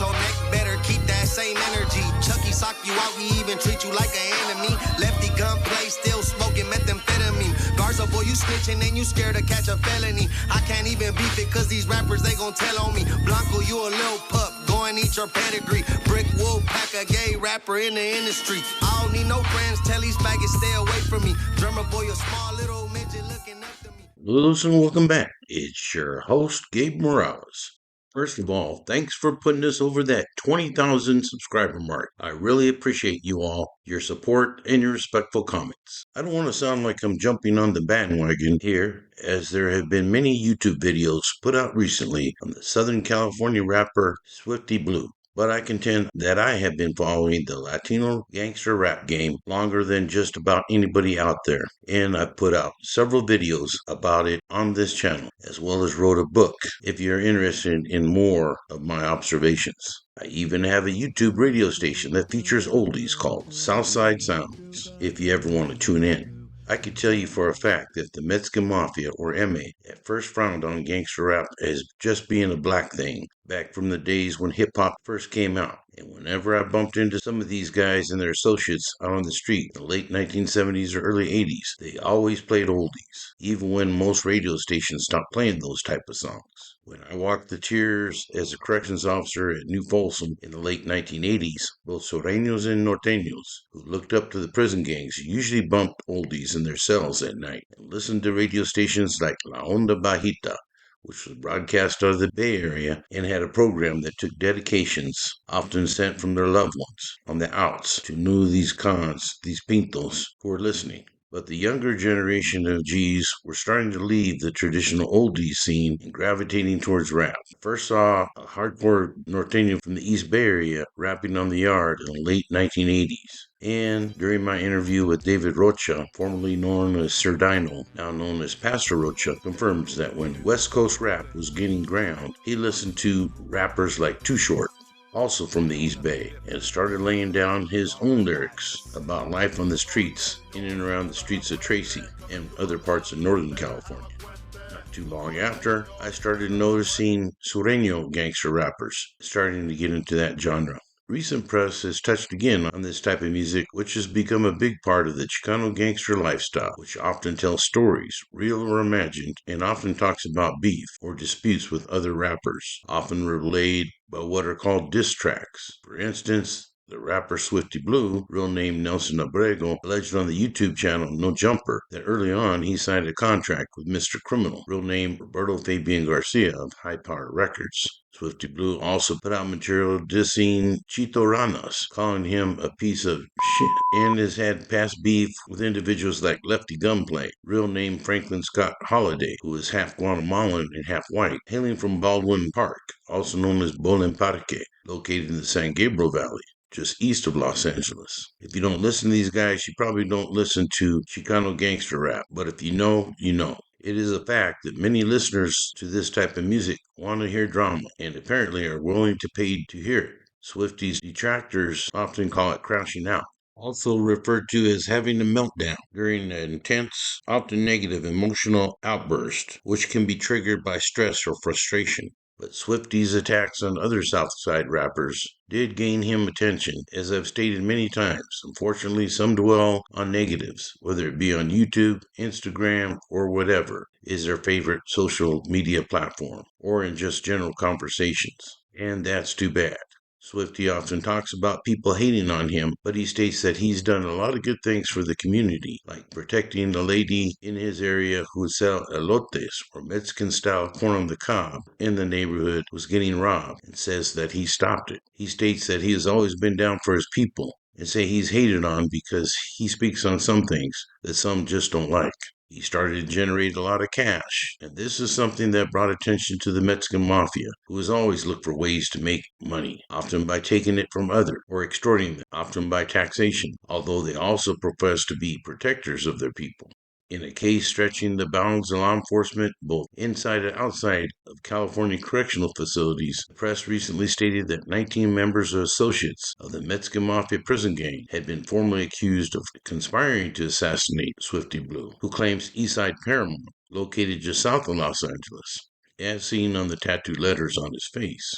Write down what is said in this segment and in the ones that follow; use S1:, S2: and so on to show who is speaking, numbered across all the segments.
S1: your neck, better keep that same energy. Chucky sock you out, we even treat you like an enemy. Lefty gunplay, still smoking methamphetamine. Garza boy, you snitching and you scared to catch a felony. I can't even beef it cause these rappers, they gon' tell on me. Blanco, you a little pup, go and eat your pedigree. Brick Wolf, pack a gay rapper in the industry. I don't need no friends, tell these faggots stay away from me. Drummer boy, a small little midget looking up to me.
S2: Listen, welcome back. It's your host, Gabe Morales. First of all, thanks for putting us over that 20,000 subscriber mark. I really appreciate you all, your support, and your respectful comments. I don't want to sound like I'm jumping on the bandwagon here, as there have been many YouTube videos put out recently on the Southern California rapper Swifty Blue. But I contend that I have been following the Latino Gangster Rap game longer than just about anybody out there, and I've put out several videos about it on this channel, as well as wrote a book if you're interested in more of my observations. I even have a YouTube radio station that features oldies called Southside Sounds, if you ever want to tune in. I can tell you for a fact that the Mexican Mafia, or MA, at first frowned on gangster rap as just being a black thing, back from the days when hip-hop first came out. And whenever I bumped into some of these guys and their associates out on the street in the late 1970s or early 80s, they always played oldies, even when most radio stations stopped playing those type of songs. When I walked the tiers as a corrections officer at New Folsom in the late 1980s, both Sureños and Norteños, who looked up to the prison gangs, usually bumped oldies in their cells at night and listened to radio stations like La Onda Bajita, which was broadcast out of the Bay Area and had a program that took dedications, often sent from their loved ones, on the outs to know these cons, these pintos, who were listening. But the younger generation of G's were starting to leave the traditional oldies scene and gravitating towards rap. First saw a hardcore norteño from the East Bay Area rapping on the yard in the late 1980s. And during my interview with David Rocha, formerly known as Sir Dino, now known as Pastor Rocha, confirms that when West Coast rap was gaining ground, he listened to rappers like Too Short, also from the East Bay, and started laying down his own lyrics about life on the streets in and around the streets of Tracy and other parts of Northern California. Not too long after, I started noticing Sureño gangster rappers starting to get into that genre. Recent press has touched again on this type of music, which has become a big part of the Chicano gangster lifestyle, which often tells stories, real or imagined, and often talks about beef or disputes with other rappers, often relayed by what are called diss tracks. For instance, the rapper Swifty Blue, real name Nelson Abrego, alleged on the YouTube channel No Jumper that early on he signed a contract with Mr. Criminal, real name Roberto Fabian Garcia of High Power Records. Swifty Blue also put out material dissing Chito Ranas, calling him a piece of shit, and has had past beef with individuals like Lefty Gunplay, real name Franklin Scott Holiday, who is half Guatemalan and half white, hailing from Baldwin Park, also known as Bolen Parque, located in the San Gabriel Valley, just east of Los Angeles. If you don't listen to these guys, you probably don't listen to Chicano gangster rap, but if you know, you know. It is a fact that many listeners to this type of music want to hear drama and apparently are willing to pay to hear it. Swifty's detractors often call it crashing out, also referred to as having a meltdown during an intense, often negative emotional outburst, which can be triggered by stress or frustration. But Swifty's attacks on other Southside rappers did gain him attention, as I've stated many times. Unfortunately, some dwell on negatives, whether it be on YouTube, Instagram, or whatever is their favorite social media platform, or in just general conversations. And that's too bad. Swifty often talks about people hating on him, but he states that he's done a lot of good things for the community, like protecting the lady in his area who sell elotes, or Mexican-style corn on the cob, in the neighborhood was getting robbed, and says that he stopped it. He states that he has always been down for his people, and say he's hated on because he speaks on some things that some just don't like. He started to generate a lot of cash, and this is something that brought attention to the Mexican Mafia, who has always looked for ways to make money, often by taking it from others, or extorting them, often by taxation, although they also profess to be protectors of their people. In a case stretching the bounds of law enforcement both inside and outside of California correctional facilities, the press recently stated that 19 members or associates of the Mexican Mafia prison gang had been formally accused of conspiring to assassinate Swifty Blue, who claims Eastside Paramount, located just south of Los Angeles, as seen on the tattooed letters on his face.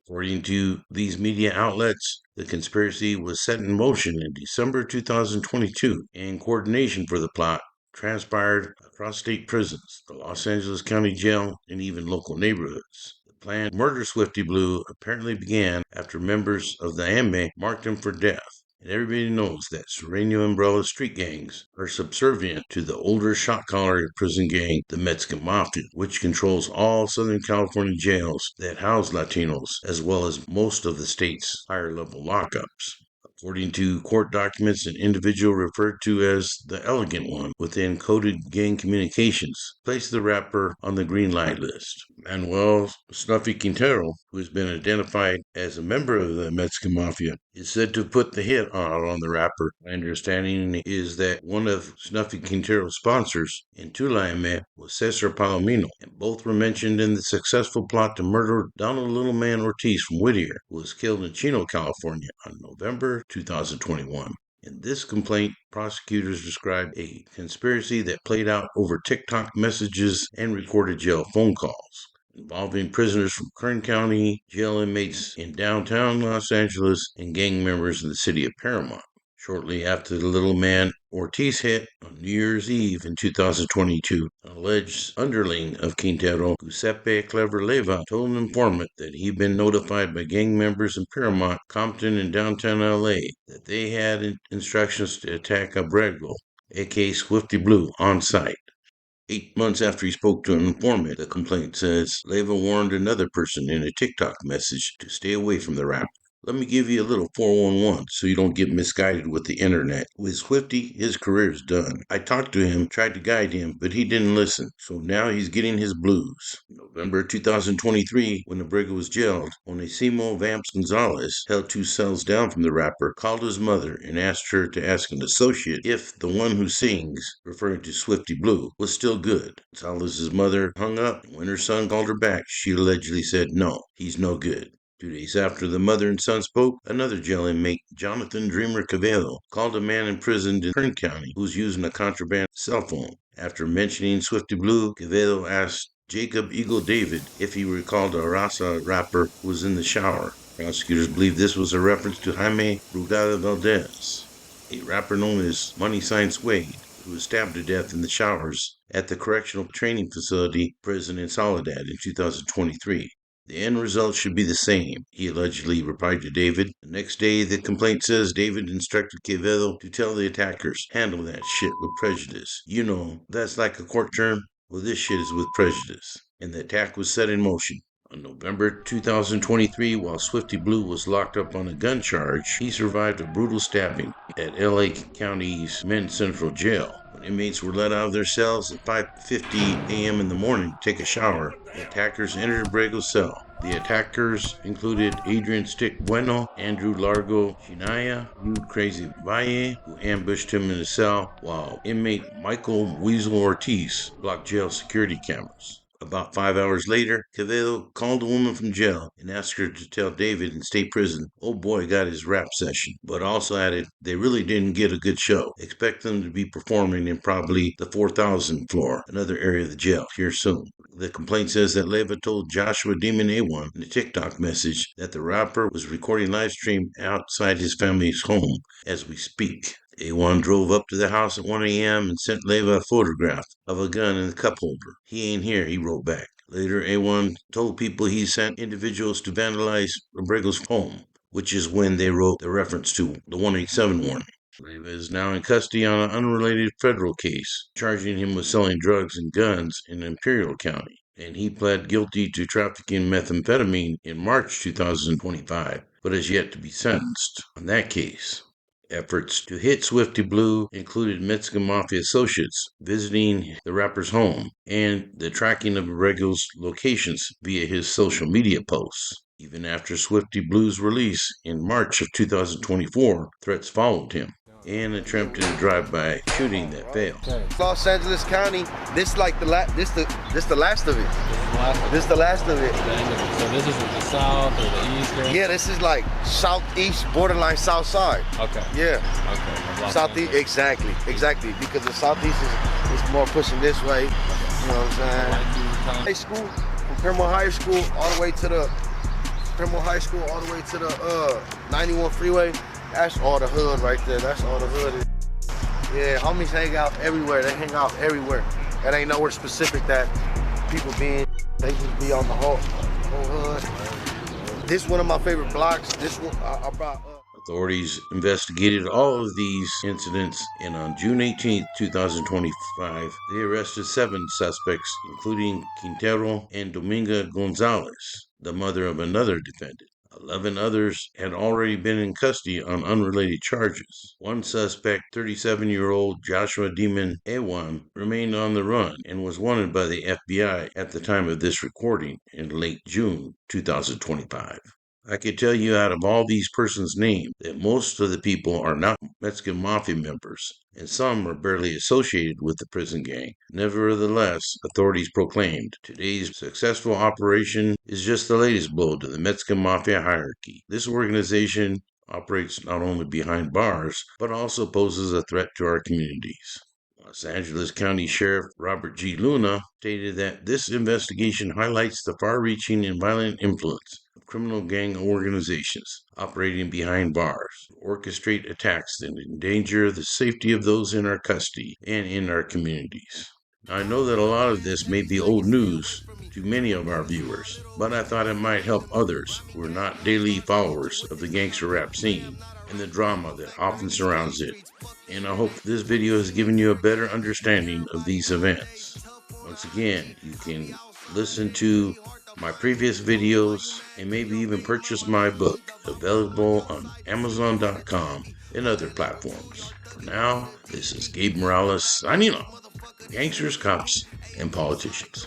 S2: According to these media outlets, the conspiracy was set in motion in December 2022, and coordination for the plot transpired across state prisons, the Los Angeles County Jail, and even local neighborhoods. The plan to murder Swifty Blue apparently began after members of the AME marked him for death. And everybody knows that Sereno umbrella street gangs are subservient to the older shot-collar prison gang, the Mexican Mafia, which controls all Southern California jails that house Latinos, as well as most of the state's higher-level lockups. According to court documents, an individual referred to as the Elegant One within coded gang communications placed the rapper on the green light list. Manuel Snuffy Quintero, who has been identified as a member of the Mexican Mafia, is said to have put the hit on the rapper. My understanding is that one of Snuffy Quintero's sponsors in Tulane was Cesar Palomino, and both were mentioned in the successful plot to murder Donald Littleman Ortiz from Whittier, who was killed in Chino, California on November 2021. In this complaint, prosecutors described a conspiracy that played out over TikTok messages and recorded jail phone calls, involving prisoners from Kern County, jail inmates in downtown Los Angeles, and gang members in the city of Paramount. Shortly after the little man Ortiz hit on New Year's Eve in 2022, an alleged underling of Quintero, Giuseppe Clever Leva, told an informant that he'd been notified by gang members in Paramount, Compton, and downtown LA that they had instructions to attack Abrego, aka Swifty Blue, on site. 8 months after he spoke to an informant, the complaint says, Leva warned another person in a TikTok message to stay away from the rapper. Let me give you a little 411 so you don't get misguided with the internet. With Swifty, his career's done. I talked to him, tried to guide him, but he didn't listen. So now he's getting his blues. November 2023, when Abrego was jailed, Onesimo Vamps Gonzalez, held 2 cells down from the rapper, called his mother and asked her to ask an associate if the one who sings, referring to Swifty Blue, was still good. Gonzalez's mother hung up, and when her son called her back, she allegedly said, no, he's no good. 2 days after the mother and son spoke, another jail inmate, Jonathan Dreamer Cavello, called a man imprisoned in Kern County who was using a contraband cell phone. After mentioning Swifty Blue, Cavello asked Jacob Eagle David if he recalled a Raza rapper who was in the shower. Prosecutors believe this was a reference to Jaime Brugada Valdez, a rapper known as Money Sign Suede, who was stabbed to death in the showers at the Correctional Training Facility prison in Soledad in 2023. The end result should be the same, he allegedly replied to David. The next day, the complaint says David instructed Quevedo to tell the attackers, handle that shit with prejudice. You know, that's like a court term. Well, this shit is with prejudice. And the attack was set in motion. On November 2023, while Swifty Blue was locked up on a gun charge, he survived a brutal stabbing at LA County's Men's Central Jail. When inmates were let out of their cells at 5:50 a.m. in the morning to take a shower, the attackers entered Abrego's cell. The attackers included Adrian Stick Bueno, Andrew Largo Chinaya, Rude Crazy Valle, who ambushed him in his cell, while inmate Michael Weasel Ortiz blocked jail security cameras. About 5 hours later, Quevedo called a woman from jail and asked her to tell David in state prison, old boy got his rap session, but also added they really didn't get a good show. Expect them to be performing in probably the 4,000 floor, another area of the jail, here soon. The complaint says that Leva told Joshua Demon A1 in a TikTok message that the rapper was recording live stream outside his family's home as we speak. A1 drove up to the house at 1 a.m. and sent Leva a photograph of a gun in the cup holder. He ain't here, he wrote back. Later, A1 told people he sent individuals to vandalize Abrego's home, which is when they wrote the reference to the 187 warning. Leva is now in custody on an unrelated federal case, charging him with selling drugs and guns in Imperial County, and he pled guilty to trafficking methamphetamine in March 2025, but is yet to be sentenced on that case. Efforts to hit Swifty Blue included Mexican Mafia associates visiting the rapper's home and the tracking of Abrego's locations via his social media posts. Even after Swifty Blue's release in March of 2024, threats followed him and attempted a drive-by shooting that failed.
S1: Los Angeles County, this like the last of it. This the last of it.
S3: So this is the south or the east? Or?
S1: Yeah, this is like southeast, borderline south side.
S3: Okay.
S1: Yeah.
S3: Okay.
S1: Southeast, exactly, because the southeast is more pushing this way. You know what I'm saying? High school, from Paramount High School all the way to the
S4: Trimble High School all the way to the 91 freeway. That's all the hood right there. That's all the hood is. Yeah, homies hang out everywhere. They hang out everywhere. That ain't nowhere specific that people being. They just be on the whole hood. This one of my favorite blocks. This one I brought up.
S2: Authorities investigated all of these incidents, and on June 18, 2025, they arrested 7 suspects, including Quintero and Dominga Gonzalez, the mother of another defendant. 11 others had already been in custody on unrelated charges. One suspect, 37-year-old Joshua Demon Ewan, remained on the run and was wanted by the FBI at the time of this recording in late June 2025. I could tell you out of all these persons' names that most of the people are not Mexican Mafia members, and some are barely associated with the prison gang. Nevertheless, authorities proclaimed today's successful operation is just the latest blow to the Mexican Mafia hierarchy. This organization operates not only behind bars, but also poses a threat to our communities. Los Angeles County Sheriff Robert G. Luna stated that this investigation highlights the far-reaching and violent influence of criminal gang organizations operating behind bars, to orchestrate attacks that endanger the safety of those in our custody and in our communities. Now, I know that a lot of this may be old news to many of our viewers, but I thought it might help others who are not daily followers of the gangster rap scene and the drama that often surrounds it. And I hope this video has given you a better understanding of these events. Once again, you can listen to my previous videos and maybe even purchase my book, available on Amazon.com and other platforms. For now, this is Gabe Morales signing off. Gangsters, cops, and politicians.